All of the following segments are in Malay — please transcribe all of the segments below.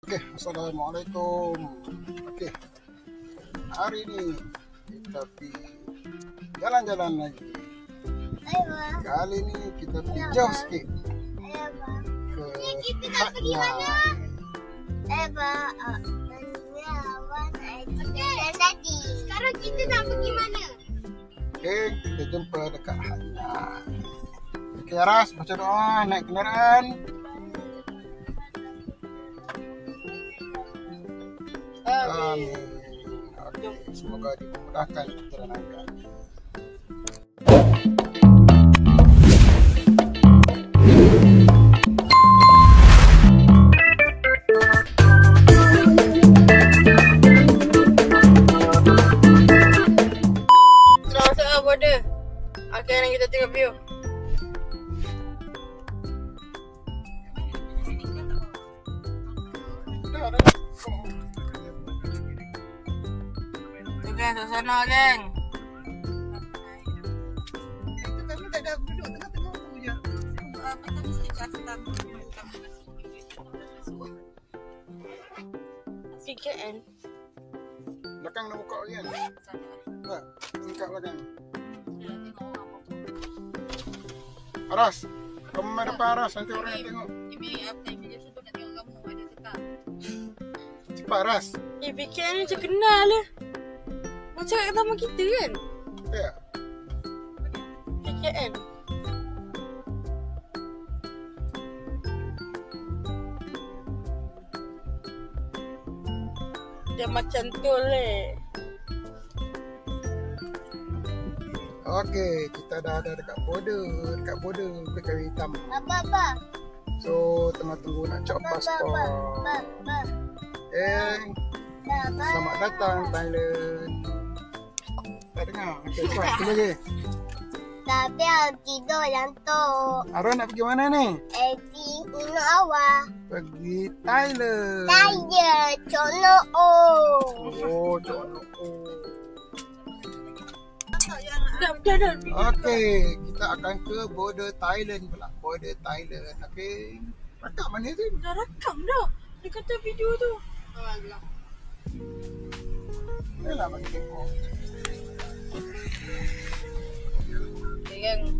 Oke, assalamualaikum. Oke, hari ini kita pergi jalan-jalan lagi. Kali ini kita pergi jauh sedikit ke Haknya. Sekarang kita nak pergi mana? Oke, kita jumpa dekat Haknya. Oke, Aras, baca doa, naik kenderaan. Amin. Oke, semoga dimudahkan perjalanan. Sudah border. Akhirnya kita tengok view. Tu geng, suasana geng. PKN. Belakang nak buka lagi kan? Tak, tingkat belakang. Aras, kamu main depan Aras, nanti orang yang tengok. Cepat Aras. PKN ni macam kenal lah. Macam kat taman kita kan? Ya. PKN. Dia macam tol Okey, kita dah ada dekat border ke kayu hitam. Apa? So, tengah tunggu nak cop pasport. Selamat datang Thailand. Tak dengar. Okey, cepat tunggu lagi. Tapi aku tidur yang tu. Arwah nak pergi mana ni? Pergi Gunung Awal. Pergi Thailand. Saya Cono O. Oh, Cono. Dah. Okey, kita akan ke border Thailand pula. Border Thailand. Okey. Rakam mana tu? Dah rakam dah. Dia kata video tu. Alah. Yalah bagi tengok. Okay geng.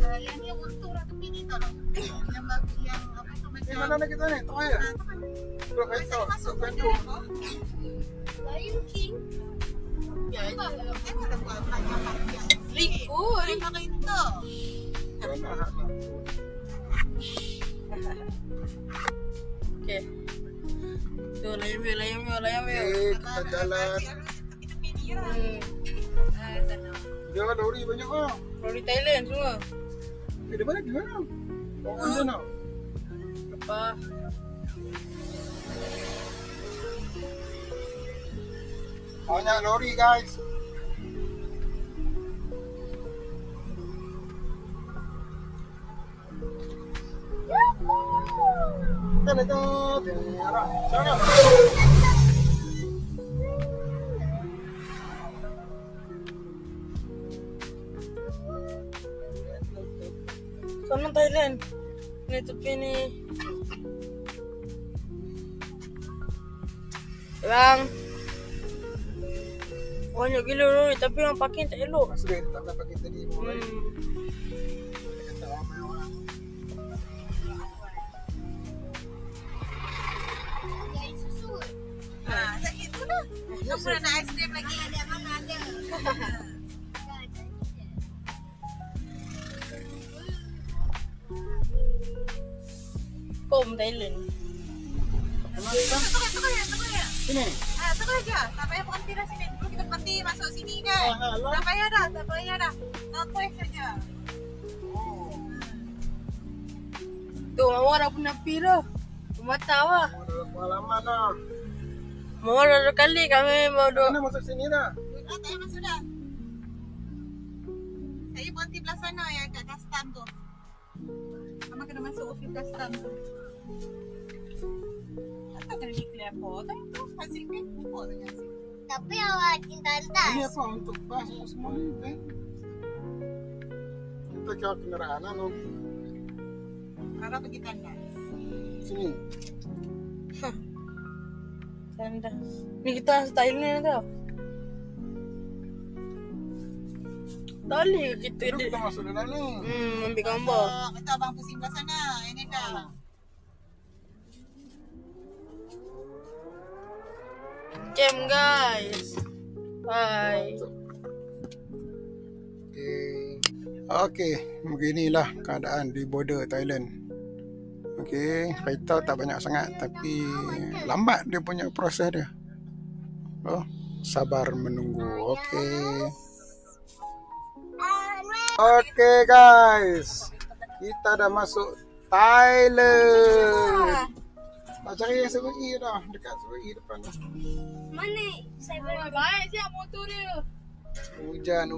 Yang ni untuk orang tepi ni tau. Yang apa tu macam. Mana nak kita ni? Tengah ya? Dua kereta. Masuk kantor. Lion King. Ya, Ada buat banyak-banyak. Rikut. Kereta. Okay. Tu layan view. Okey, kita jalan. Dia lori banyak ah. Lori Thailand semua. Di mana? Di mana? Orang sana. Apa? Banyak lori guys. Sana Thailand. Ni tepi ni. Bang. Banyak gila lori tapi orang parking tak elok. Sudah tak dapat kita tadi. Kata ramai orang. Susu. Sakit tu lah. Aku nak aiskrim lagi. Ada. Kom Thailand. Tunggu ya. Sini. Tunggu aja. Tak payah berhenti dah sini. Dulu kita berhenti masuk sini kan. Lah. Tak payah dah. Nampak saja. Tu mama dah pernah pergi dah. Rumah tahu lah. Pengalaman dah. Mama dah 2 kali kami mau duduk. Mana masuk sini dah? Tak payah masuk dah. Saya berhenti belah sana yang kat custom tu. Mama kena masuk office custom tu. Tak kena declare apa. Kan tu kasih kan. Apa tu yang kasih. Tapi awak cinta Ini apa untuk bas semua ni kan? Kita kira kenderaan lah no. Kakak pergi tandas. Sini. Tanda. Ni kita style-nya tau. Tak boleh kita Jom kita masuk dalam ni. ambil gambar. Kita abang pusing belah sana. Ini dah. Cam guys. Bye. Okey, beginilah keadaan di border Thailand. Okey, kereta tak banyak sangat tapi lambat dia punya proses dia. Oh, sabar menunggu. Okey. Okey guys. Kita dah masuk Thailand. Tak cari yang 7E dah, dekat 7E depan tu. Mana? Saya baik siap motor dia. Hujan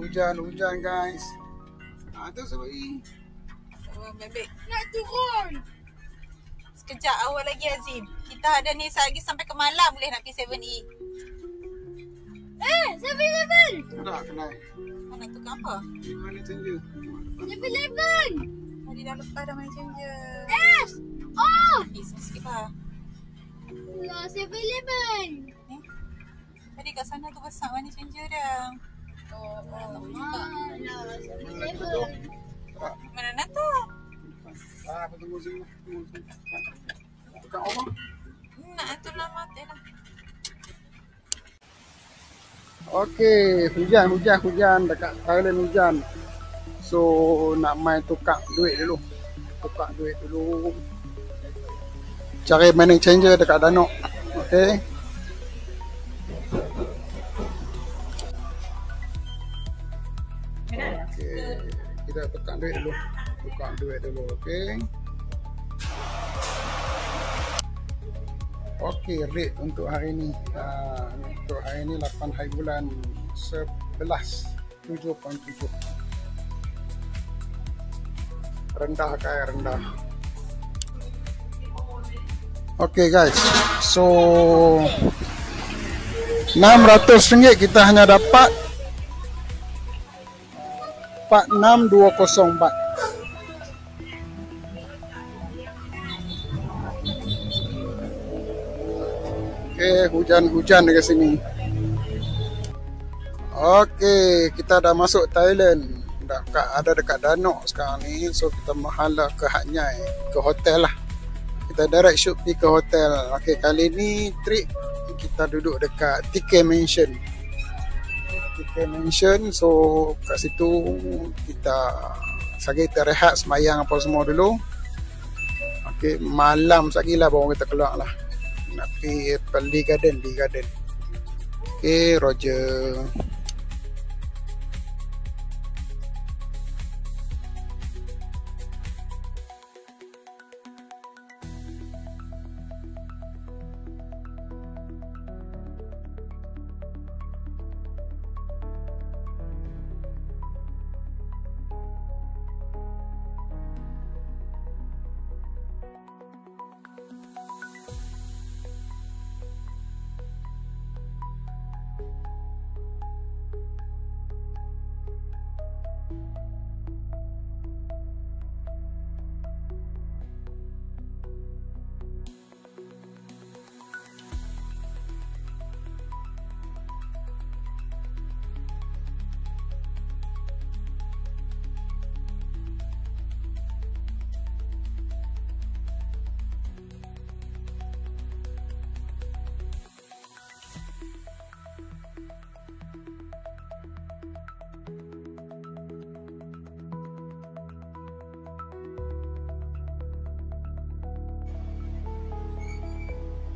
guys. Tu 7E. Oh, bebek. Nak turun. Sekejap awal lagi Azim. Kita ada ni lagi sampai ke malam boleh nak pergi 7E. 7-Eleven. Tak kenal. Mana tukang apa? Mana cender? 7-Eleven. Tadi dah lepas dah main changer. Yes. Oh. Sikit lah. Lah 7-Eleven. Tadi kat sana tu besar money changer dah. Mana nak tu? Aku tunggu sini. Tukang apa? Nak tu lah mati lah. Okey, hujan dekat Thailand hujan. So nak main tukar duit dulu. Cari money changer dekat Danok. Okey. Kita tukar duit dulu. Okey. Okey, rate untuk hari ni. Untuk hari ni 8 hari bulan 11 7.7. Rendah. Okey guys. So RM600 kita hanya dapat 46,204 baht. Okey, hujan dekat sini. Okey, kita dah masuk Thailand. Ada dekat Danok sekarang ni. So kita mahala ke Hat Nyai, ke hotel lah. Kita direct shoot pergi ke hotel. Okey, kali ni trip kita duduk dekat TK Mansion. So kat situ kita rehat semayang apa semua dulu. Okey, malam sekali lah baru kita keluar lah. Nak pergi Lee Garden. Okey, Roger.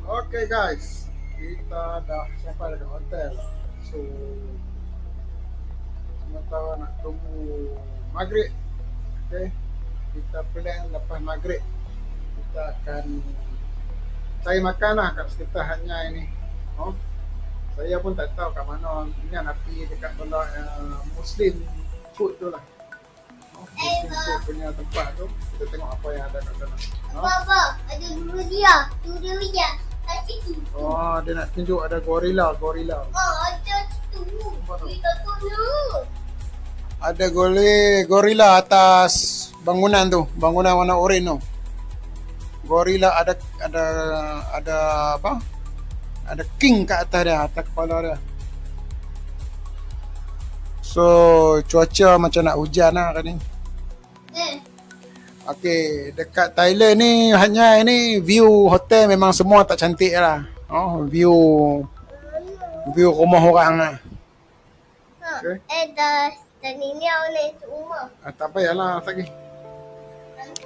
Okay guys, kita dah sampai dekat hotel. So sementara nak tunggu maghrib. Okay, kita plan lepas maghrib kita akan cari makan lah kat sekitar Hat Nyai ni. Saya pun tak tahu kat mana. Ini nak pergi dekat belah Muslim food tu lah. Muslim food punya tempat tu. Kita tengok apa yang ada kat sana. Apa? Ada dulu dia. Tu dia. Oh, dia nak tunjuk ada gorila. Oh, ada tu. Kita tunggu. Ada gorila atas bangunan tu, bangunan warna oranye tu. Gorila ada apa? Ada king kat atas dia, atas kepala dia. So cuaca macam nak hujan lah hari ni. Okey, dekat Thailand ni hanya ini view hotel memang semua tak cantik lah. Oh, view rumah orang lah. Okay. Dah niau ni rumah. Tak payahlah lagi.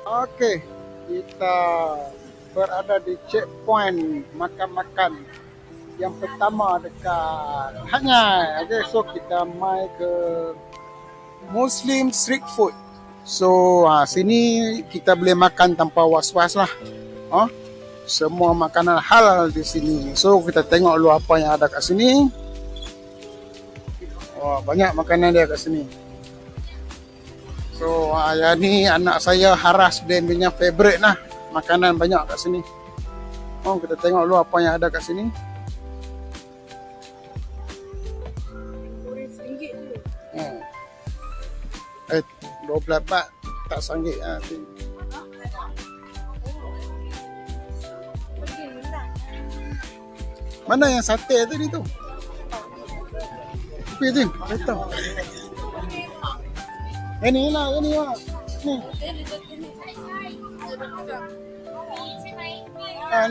Okey, kita berada di checkpoint makan-makan yang pertama dekat Hanyai. Okey, so kita mai ke Muslim street food. So sini kita boleh makan tanpa was-was lah. Semua makanan halal di sini. So kita tengok dulu apa yang ada kat sini. Banyak makanan dia kat sini. So yang ni anak saya Haras dia punya favorite lah. Makanan banyak kat sini. Kita tengok dulu apa yang ada kat sini. RM12 tak sanggit lah. Mana yang sate tadi tu? Tapi tu, betul. Ini lah. Ni.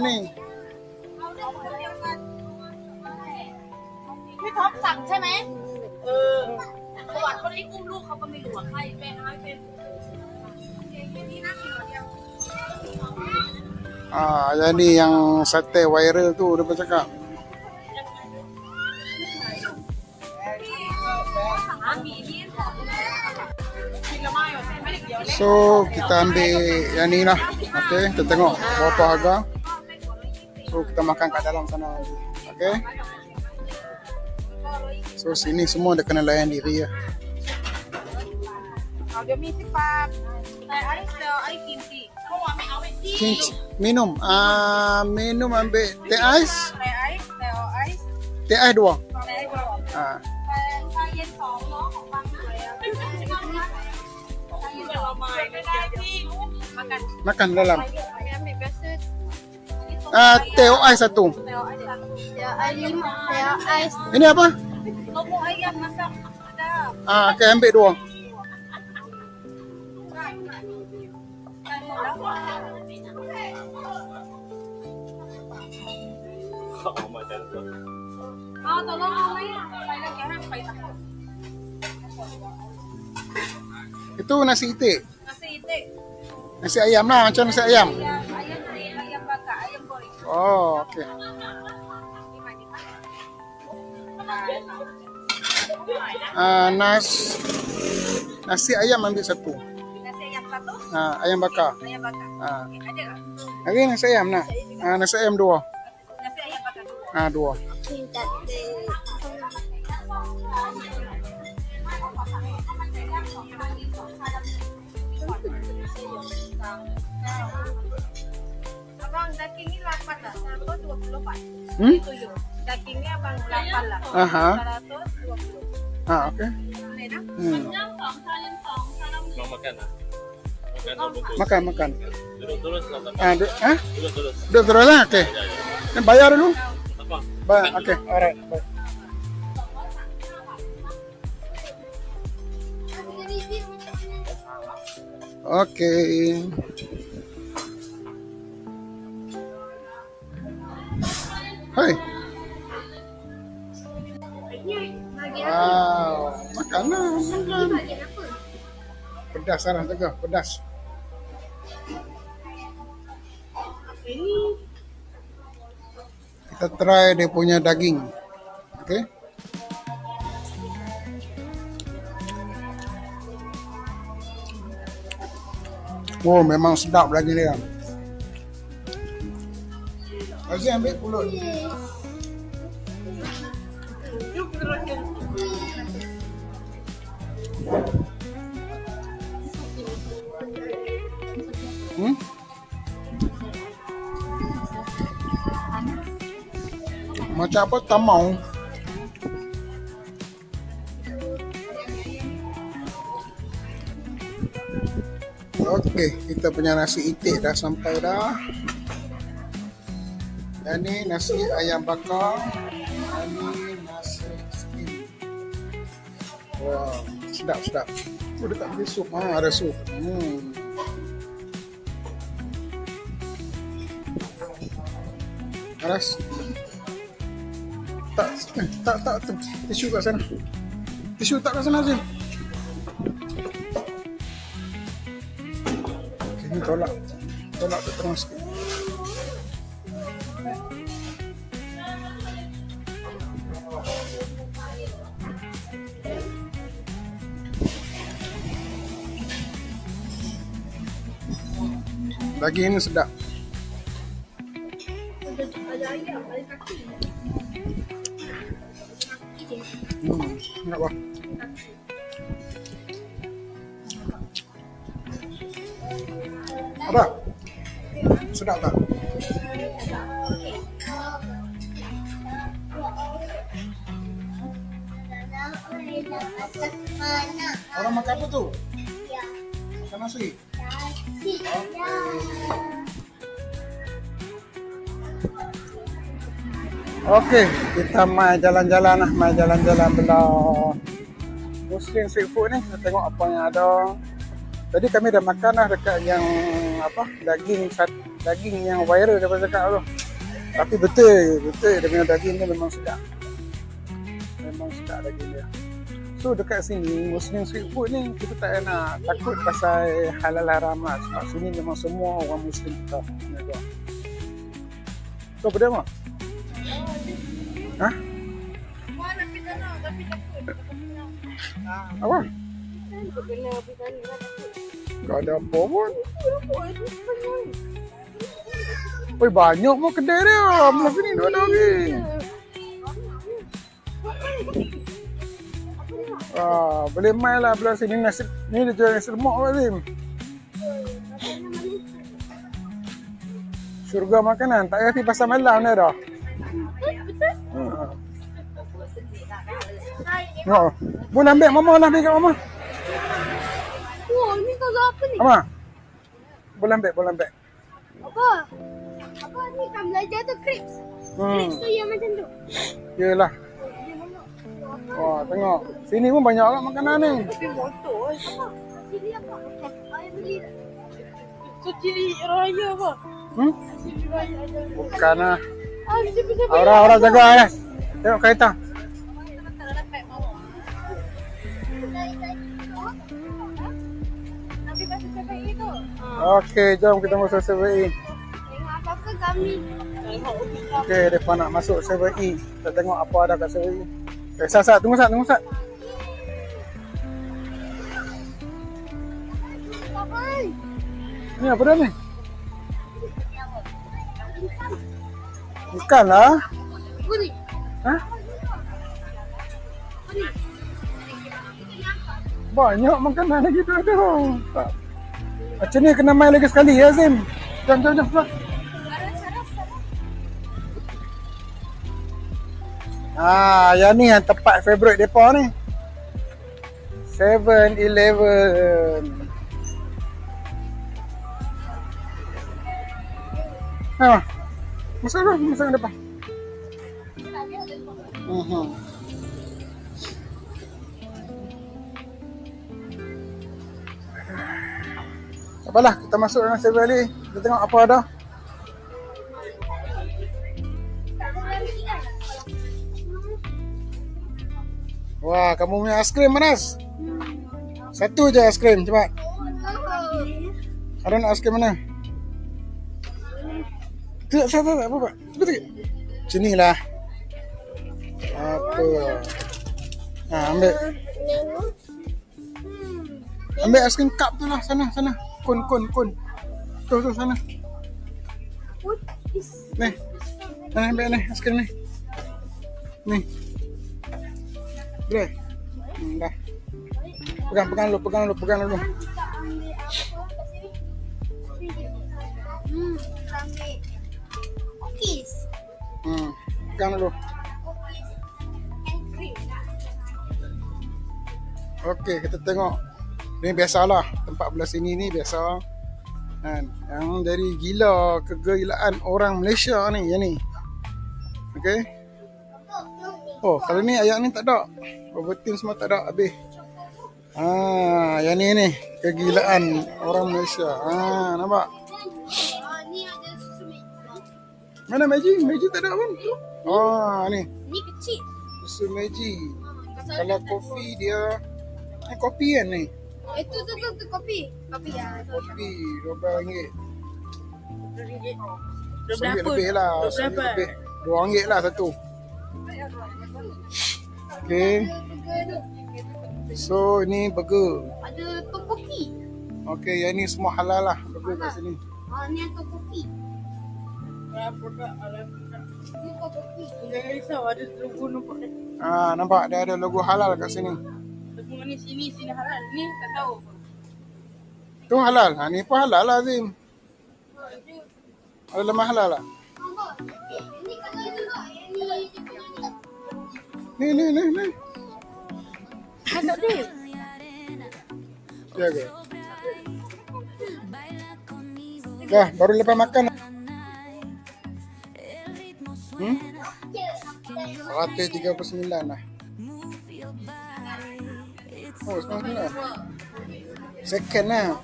Ni. พี่ท็อปสั่งใช่ไหมประวัติเขาได้อุ้มลูกเขาก็ไม่รู้ว่าใครเป็นอะไรเป็นนี่น่ากินเดียว Yang ni yang sate viral tu dia bercakap. So kita ambil yang ni lah. Okay, kita tengok berapa harga. So kita makan kat dalam sana. Okay. So sini semua dia kena layan diri lah. เดี๋ยวมี10 บาทแต่ไอ้เดี๋ยวไอ้กินสิเพราะว่าไม่เอาไปที่ Minum. Minum ambil teh ais.แต่ไอ้ Teh ais 2. แต่ไอ้บอกชาเย็น2เนาะของบางเลยอ่ะชาเย็น2ไม้ไม่ได้ที่Makan dalam. ambil biasa Teh ais 1. Teh ais 5. Teh ais. Ini apa? lombok ayam masak ada Okay, ambil 2. tolongเอาไหมไปแล้วแกให้ไปตัก Itu nasi itik. nasi itik Nasi ayam lah, macam nasi ayam. ayam bakar ayam goreng Oh, okey. Nasi ayam ambil 1. nasi ayam 1 Ayam bakar. ayam bakar ada tak Lagi nasi ayam nak. Nasi ayam 2. nasi ayam bakar 2. Minta teh. Abang daging ni 8 lah 120 baht itu yo dagingnya abang 8 lah 120 Okey. boleh dah Mau makan lah. Makan atau bungkus? Makan. Duduk terus lah. Tak? Duduk terus. Duduk terus lah. Okey. Ni bayar dulu. Apa? Okey. Alright. Bye. Okey. Hai. Wow, makanan. Pedas Sarah jaga, pedas. Kita try dia punya daging. Okey. Oh, memang sedap daging dia. Aziz ambil pulut. Macam apa tamau. Okey, kita punya nasi itik dah sampai dah. Ini nasi ayam bakar. Ini nasi skin. Wow, sedap. Oh, dia tak beli sup. Ada sup. Aras. Tak. Tisu kat sana. Tisu tak kat sana, Azim. Okay, ni tolak tu terus sikit. Daging ini sedap. Enak bah. Apa? Sedap tak? Orang makan apa tu? Makan nasi? Okey, kita mai jalan-jalan belah Muslim street food ni. Kita tengok apa yang ada. Tadi kami dah makan lah dekat yang apa, daging yang viral daripada cakap tu. Tapi betul dia punya daging ni memang sedap. Memang sedap daging dia. So dekat sini Muslim street food ni kita tak nak takut pasal halal haram lah. Sebab sini memang semua orang Muslim kita. So apa dia mah? Hah? Apa? Tak ada apa pun. Oi, banyak pun kedai dia. Belah sini tak ada lagi. Boleh main lah belah sini. Ni dia jual nasi lemak Pak Azim. Syurga makanan. Tak payah pergi pasar malam ni dah. Boleh ambil mama lah, ambil kat mama. Oh, ni kagak apa ni? Mama. Boleh ambil. Apa ni kan belajar tu crepes. Crepes tu yang macam tu. Yelah. Wah, tengok. Sini pun banyak orang makanan ni. Tapi motor apa? Cili apa? Ayah beli tak? So cili raya apa? Cili raya ada. Bukan lah. Siapa-siapa Orang jaga Ayas. Tengok kereta. Nanti pasal CPI tu. Okey, jom kita masuk 7E. Tengok apa-apa kami. Okey, mereka nak masuk 7E. Kita tengok apa ada kat 7E. Sat, tunggu Sat. Ni apa dah ni? Bukanlah. Puri. Hah? Banyak makanan lagi tu ada. Tak. Macam ni kena main lagi sekali ya, Azim. Jom. Yang ni yang tempat favourite depa ni. 7-Eleven. Masuk ke depan. Apalah, kita masuk dalam 7-Eleven. Kita tengok apa ada. Wah, kamu punya aiskrim Manas? Satu je aiskrim, cepat. Ada nak aiskrim mana? Tak apa. Cepat. Macam ni lah. Apa? Ambil. Ambil aiskrim cup tu lah, sana. Kun. Tu sana. Ni. Ambil ni aiskrim ni. Ni. Boleh? Dah. Pegang dulu. Cookies. Pegang dulu. And cream. Okey, kita tengok. Ni biasalah, tempat belah sini ni biasa. Kan? Yang dari gila kegailaan orang Malaysia ni, yang ni. Okay. Oh, kalau ni ayat ni tak ada. Ovaltine semua tak ada habis. Yang ni kegilaan orang Malaysia. Nampak? Ni ada susu Meiji. Mana Meiji? Meiji tak ada pun. Ni. Ni kecil. Susu Meiji. Kalau kopi dia kopi kan ni? Itu kopi. Kopi ya. Kopi RM12. RM12 lebih lah. RM2 lah satu. Okay. So ini burger. Ada topoki. Okay, yang ni semua halal lah burger kat sini. Ni ada topoki. Ni topoki. Jangan risau, ada logo nampak ni. Nampak dia ada logo halal kat sini. Logo ni sini halal. Ni tak tahu. Tu halal. Ni pun halal lah Azim. Ada lemah halal lah. Ini kalau juga. Ini Ni. Tak ada. Ya ke? Dah, baru lepas makan. 139 lah. Oh, 99. Second lah.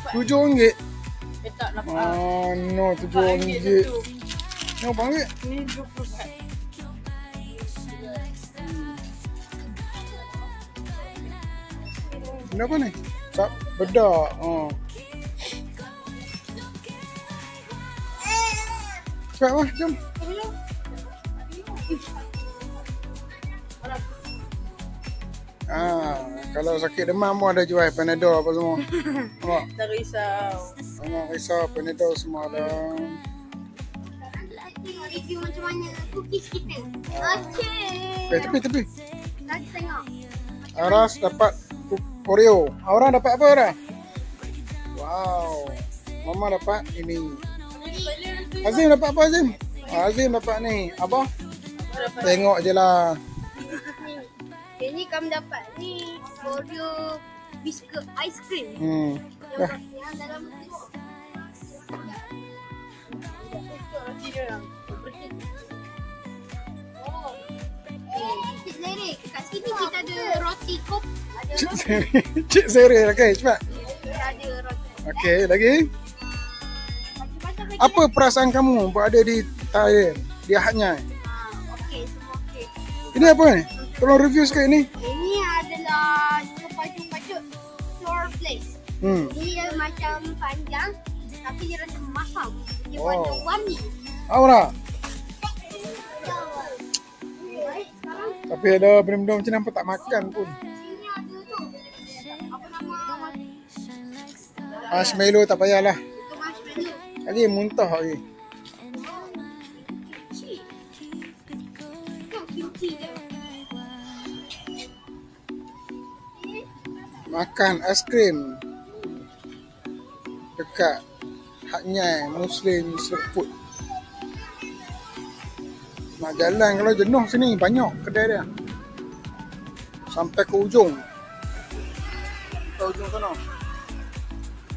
RM7. Tak lah. No, RM7. Ni berapa ringgit? Ni RM20. Benda apa ni? Bedak. Cepat lah, jom. Kalau sakit demam pun ada jual Panadol apa semua. Nampak? Tak risau. Jangan risau, Panadol semua ada. tengok review macam mana cookies kita. Okey. Tepi. Kita tengok. Aras dapat Oreo. Aura dapat apa, Aura? Wow. Mama dapat ini. Azim dapat apa, Azim? Azim dapat ni. Apa? Tengok je lah. Ini kami dapat ni Oreo biscuit ice cream. Yang dalam tu. Oh. Cik Zeri, kat sini kita ada roti kop. Cik Zeri, okey, cepat. Ada roti. Okey, lagi. Macam-macam lagi. Apa perasaan kamu berada di Thailand? Di Hatnya. Okey, semua okey. Ini apa ni? Tolong review sikit ni. Ini adalah pajuk-pajuk floor place. Dia macam panjang tapi dia rasa masam. Dia warna-warni. Aura. Baik, sekarang Tapi ada benda-benda macam nampak tak makan pun. sini ada tu. Apa nama? Marshmallow tak payahlah. Itu marshmallow. Lagi muntah lagi. Kimchi. Itu kimchi dia. Makan aiskrim dekat Hatnya Muslim Street Food. Nak jalan kalau jenuh sini banyak kedai dia. Sampai ke ujung. Sampai ujung sana.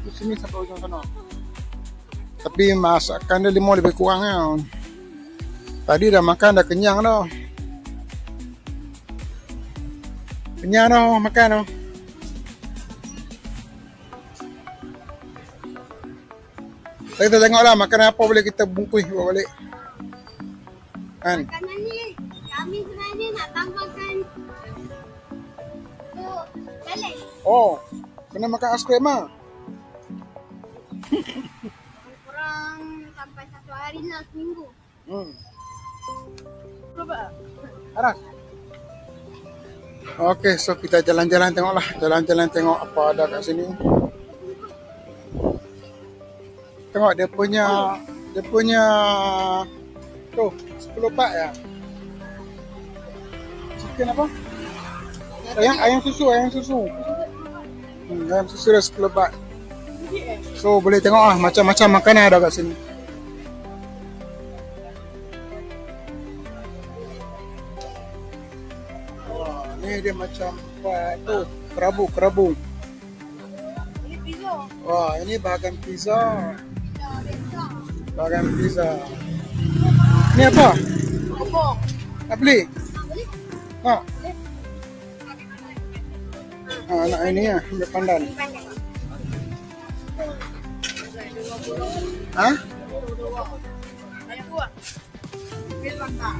Di sini sampai ujung sana. Tapi masakan dia lebih kurang lah. Tadi dah makan dah kenyang dah. Kenyang dah makan dah. Kita tengoklah makanan apa boleh kita bungkus bawa balik. Kan? Makanan ni kami sebenarnya nak tambahkan salad. Oh, kena makan aiskrim ah. Kurang sampai 1 hari lah, seminggu. Cuba. Aras. Okey, so kita jalan-jalan tengoklah. Jalan-jalan tengok apa ada kat sini. Tengok dia punya tu 10 baht ya. Chicken apa? Ayam susu. Ayam susu dah 10 baht. So boleh tengok lah macam-macam makanan ada kat sini. Ini dia macam tu kerabu. Ini pizza. Wah, ini bahagian pizza. Bahagian pizza. Ini apa? Apa? Nak beli? Boleh? Ha. Nak ini ya, ambil pandan. Ha? Banyak buah. Ambil makan.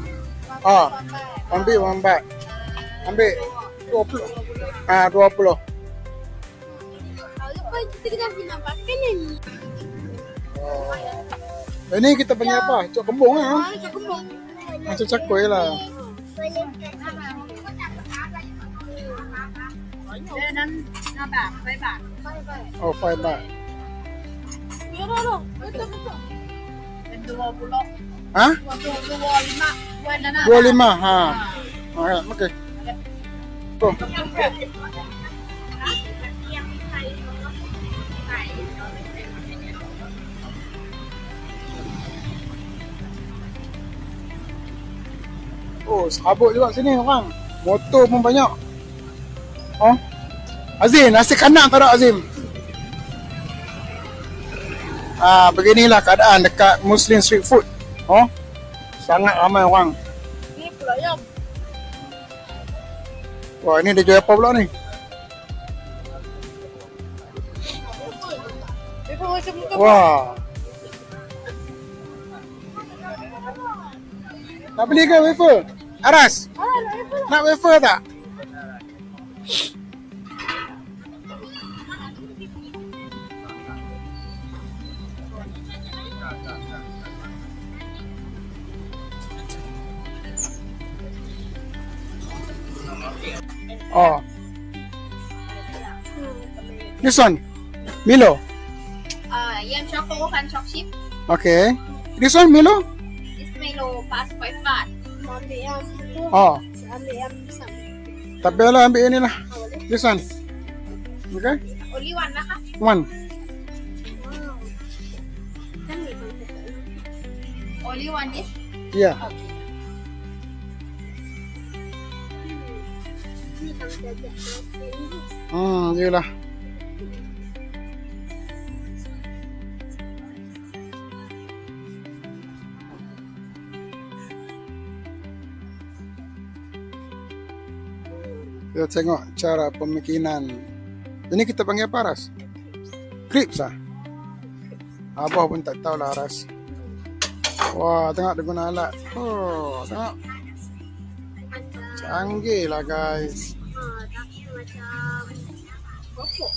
Ambil wambat. Ambil 20. 20. Lepas kita kena makan ni. Ini kita panggil apa? Cok kembung lah. Macam kembung. Macam cakoi lah. Oh, 5 baht. Ya dah. Betul. 20. Ha? 25 wan dah nak. 25. Ha. Okey. Tu. Oh, serabut juga sini orang. Motor pun banyak. Oh. Azim, nasi kanak tak ada Azim? Beginilah keadaan dekat Muslim Street Food. Oh. Sangat ramai orang. Ni pula ayam. Wah, ini dia jual apa pula ni? Dia macam muka. Wah. Nak beli ke wafer? Aras, nak wafer tak? Oh. This one, Milo. Yam choco kan chok chip. Okay. This one Milo. This Milo pas 5 baht. Ambil yang tu. Oh. Ambil yang pisang. Tak payahlah ambil ini lah. This one. Okay. Only one lah kah? One. Kan ni konsep. Only one is. Yeah. Ni kalau jajak. Yelah. Kita tengok cara pemakinan. Ini kita panggil apa, Ras? Crips ah? Abah pun tak tahu lah, Ras. Wah, tengok dia guna alat. Oh, tengok. Canggih lah, guys. Tapi macam pokok.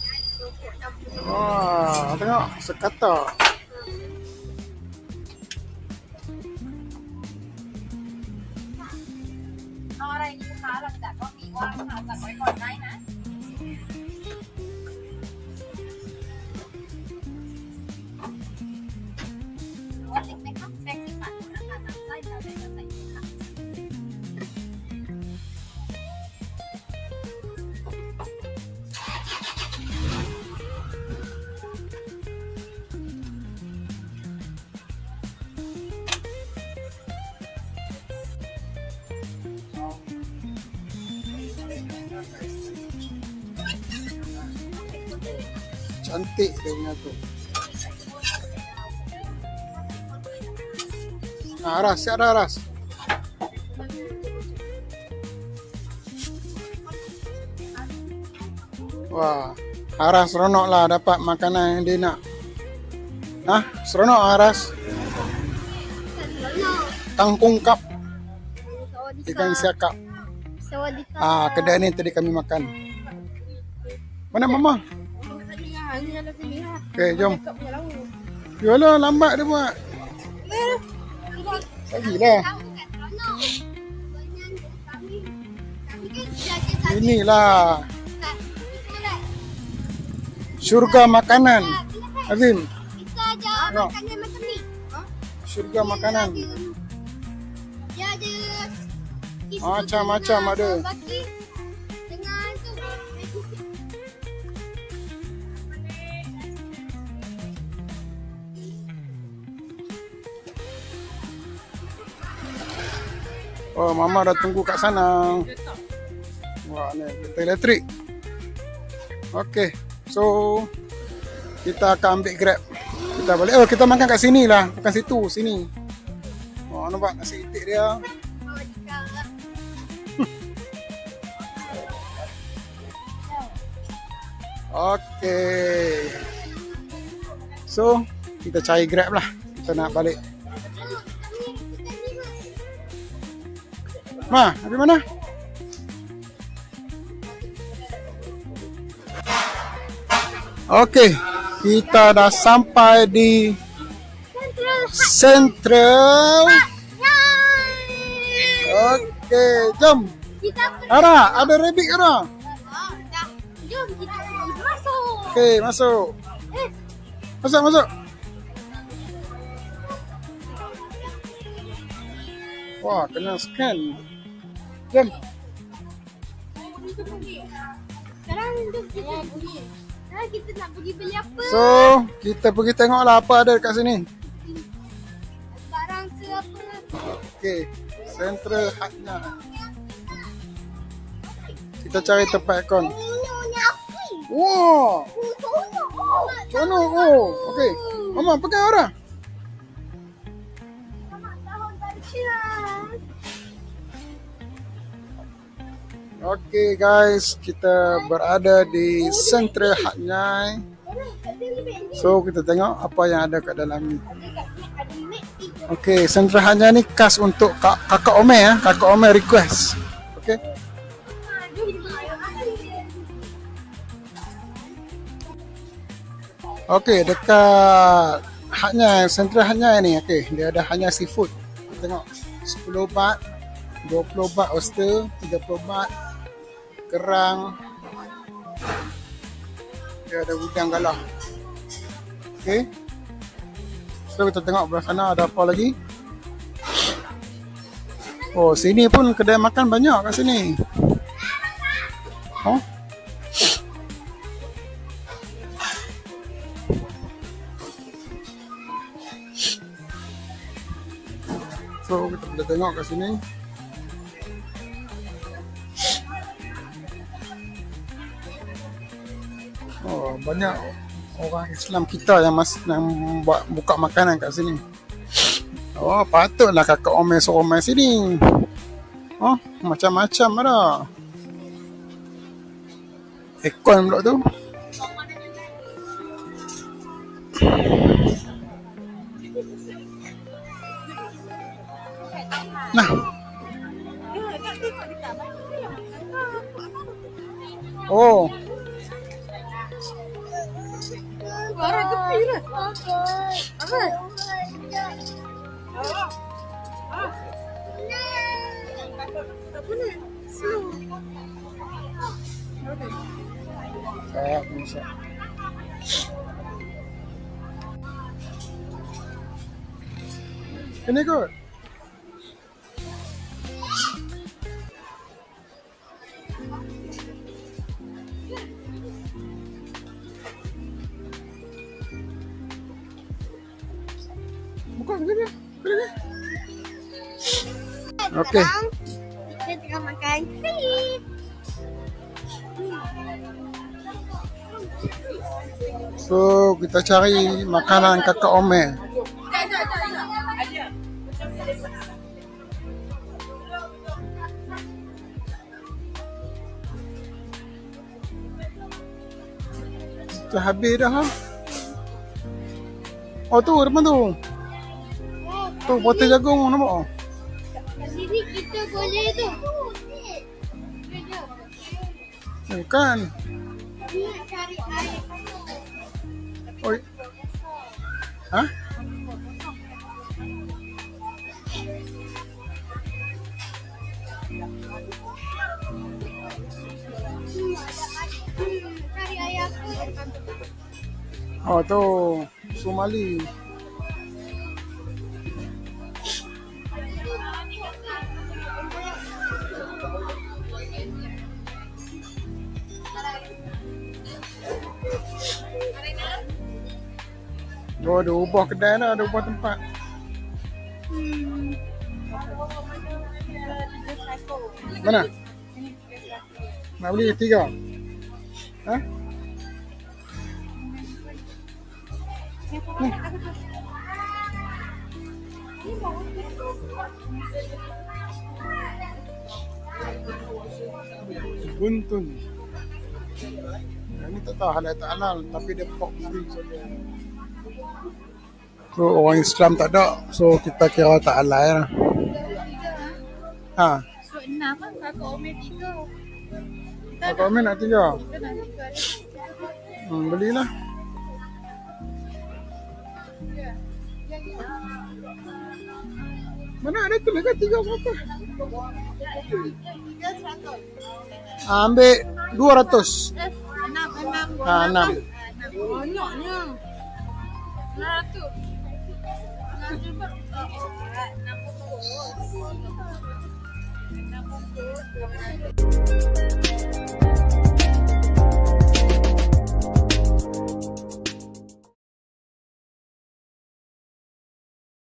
Wah, tengok. Sekata.อะไรนี่ลูกค้าหลังจากก็มีว่างค่ะจัดไว้ก่อนได้นะหรือว่าติ๊กไหมคะแป้งที่ปัดนะคะน้ำไส้แล้วเดี๋ยวจะใส่ค่ะ Cantik dia punya tu. Aras, siap dah Aras. Wah, Aras seronok lah dapat makanan yang dia nak. Seronok Aras. Kangkung kap, ikan siakap. Sawadika. Kedai ni tadi kami makan. Mana Mama? Okey, jom. Yolah, lambat dia buat. Bagilah. Inilah syurga makanan. Azim. Kita ajar Tengok. makanan macam ni. Syurga makanan. Dia ada Macam-macam ada. baki dengan tu. Oh, Mama dah tunggu kat sana. Wah, ni kereta elektrik. Okey. So kita akan ambil Grab. Kita balik. Oh, kita makan kat sini lah. Bukan situ, sini. Oh, nampak nasi itik dia. Okey. So, kita cari Grab lah. Kita nak balik. Ma, pergi mana? Okey, kita dah sampai di Central. Okey, jom. Ara, ada rabbit Ara. Jom kita masuk. Okey, masuk. Masuk. Wah, kena scan. Jom. Sekarang kita nak pergi beli apa? So, kita pergi tengoklah apa ada dekat sini. Barang ke apa? Okey, Central Hatnya. Kita cari tempat aircon. Wow, sono. Oh, okey. Mama, pakai orang. Selamat tahun baru Cina. Okey guys, kita berada di Central Hatnya. So, kita tengok apa yang ada kat dalam ni. Okey, Central Hatnya ni khas untuk kakak Omer ya. Kakak Omer request. Okey. Okey, dekat Hatnya, Central Hatnya ni. Okey, dia ada Hatnya seafood. Tengok, 10 baht, 20 baht oyster, 30 baht kerang. Dia ada udang galah. Okey. So kita tengok belah sana ada apa lagi. Oh, sini pun kedai makan banyak kat sini. Oh. So kita boleh tengok kat sini. Oh, banyak orang Islam kita yang masih buat buka makanan kat sini. Oh, patutlah kakak Omer suruh main sini. Oh, macam-macam ada. Aircon pula tu. Nah. Oh. Barang tepi lah. Apa? Saya bisa. Ini kot. Bukan gini. Okey. Kita tengah makan sweet. So, kita cari makanan kakak Omer. Dah habis dah ha? Oh tu depan tu. Tu potel jagung nampak. Kat sini kita boleh tu. Bukan. Ni nak cari air. Oi. Ha? Cari air apa? Oh tu Somali. Oh, ada ubah kedai dah, ada ubah tempat. Mana? Nak beli 3? Hah? Ni. Buntun. Ini tak tahu halal tak halal, tapi dia pork free saja. So orang Islam tak ada, so kita kira tak halal lah. Ha. So 6 kan kakak Omer 3. Kakak Omer nak 3? Kita nak 3. Belilah. Mana ada tu dekat 300? Ambil 200. 6. Ah, 6. Banyaknya. 600. 60.